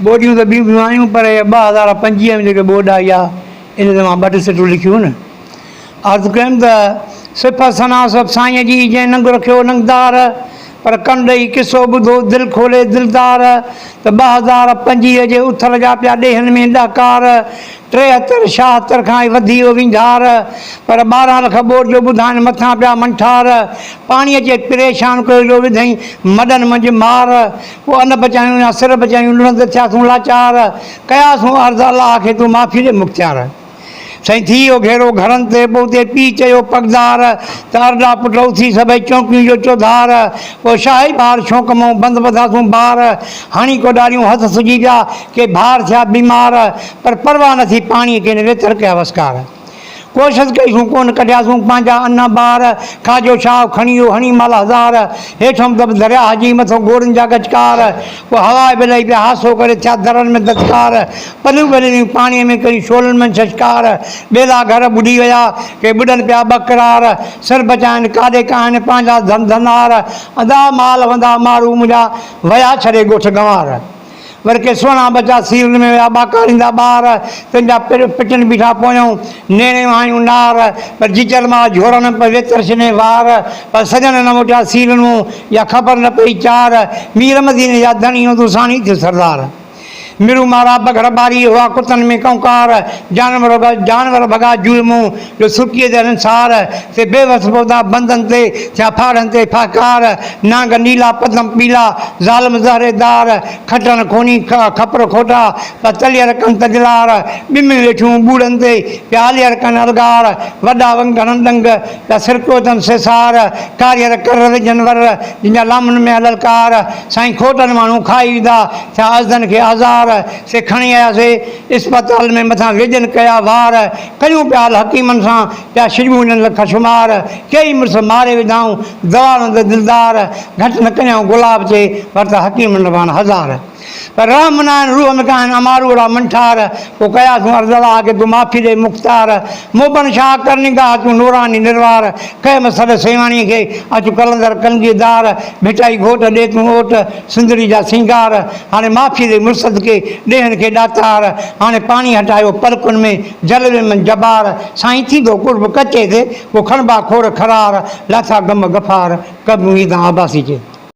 बोडियूं तो ॿियूं बि आयूं पर 2025 में जेके बोर्ड आई आहे इन ते मां 2 टे लिखियूं न। अर्ज़ु कयुमि त सिफ़त सना सभु साईंअ जी जंहिं नंग रखियो नंगदार पर कन ॾेई किसो ॿुधो दिलि खोले दिलदार त 2025 जे उथल जा पिया ॾेहनि में ॾाकार 73 76 खां ई वधी वियो विंझार पर 12 लख बोर्ड जो ॿुधाइनि मथां पिया मंठार पाणीअ चे परेशान कयो विधई मॾनि मंझि मार पोइ अन बचायूं या सिर बचायूं लुणंद थियासूं लाचार कयासूं अर्ज़ु अलाह खे तूं माफ़ी ॾे मुख़्तियार। साईं थी वियो घेरो घरनि ते पोइ उते पीउ चयो पगदार त अरड़ा पुट उथी सभई चौकियूं जो चौधार पोइ शाही ॿार शौक़ मां बंदि ॿधासूं ॿार हणी कोॾारियूं हथ सुॼी पिया के भार थिया बीमार पर परवाह न थी पाणीअ खे वेतर कया वसकार कोशिशि कईसूं कोन कढियासूं पंहिंजा अन ॿार खाजो छाव खणी वियो हणी माल हज़ार हेठों दब दरिया हजी मथो गोड़नि जा गचकार पोइ हवा बिलई पिया हासो करे थिया दरनि में दचकार पलियूं ॿलियूं पाणीअ में कई शोलनि में छछकार ॿेला घर ॿुॾी विया के ॿुॾनि पिया बकरार सिर बचाइनि काॾे काइनि पंहिंजा धन धनार अदा माल वंदा मारू मुंहिंजा वया छॾे ॻोठ गंवार वर के सोना बचा सीरन में विया ॿाकारींदा ॿार तुंहिंजा पिटनि बीठा पोयूं नेणे आयूं नार पर जिजल मां झोड़नि पर वेतर छॾे वार पर सजन न मोटिया सीरनूं या ख़बर न पई चार मीर मदीने जा धणियूं तूं साणी थियो सरदार मिरू मारा बगड़ बारी हुआ कुतन में कंकार जानवर भगा जुल्मूं जो सुकीअ ते अंसार ते बेवस पौधा बंधन ते थिया फाड़नि ते फाकार नांग नीला पदम पीला ज़ालिम ज़हरेदार खटन खोनी खपर खोटा त तलियर कन तजलार ॿिमियूं वेठियूं ॿूड़नि ते पिया हलियर कन अलगार वॾा वंगण डंग पिया सिरकोतनि सेसार कारियर कर जनवर जिन लामनि में ललकार साईं खोटनि माण्हू खाई विधा थिया अज़दनि खे हज़ार से खणी आयासीं इस्पताल में मथां वेजन कया वार कयूं पिया हकीमनि सां पिया छिड़ियूं हिननि लख शुमार कई मुड़ुस मारे विधाऊं दवा दिलदार घटि न कयूं गुलाब ते पर त हकीम नवान हज़ार पर राम नारायण रूह में कान अमारूड़ा मंठार पोइ कयासूं अर्ज़ु अलाह खे तूं माफ़ी ॾे मुख़्तार मोबन शाह कर निगाह तूं नूरानी निर्वार कयमि सॾ सेवाणीअ खे अचु कलंदर कलगीदार भिटाई घोट ॾे तूं ओट सुंदरी जा सिंगार हाणे माफ़ी ॾे मुर्सद खे ॾेहनि खे ॾातार हाणे पाणी हटायो पलकुनि में जलवे में जबार साईं थींदो कुर्ब कचे ते पोइ खणबा खोड़ खरार लाथा गम गफ़ार कब ईदा आबासी चे।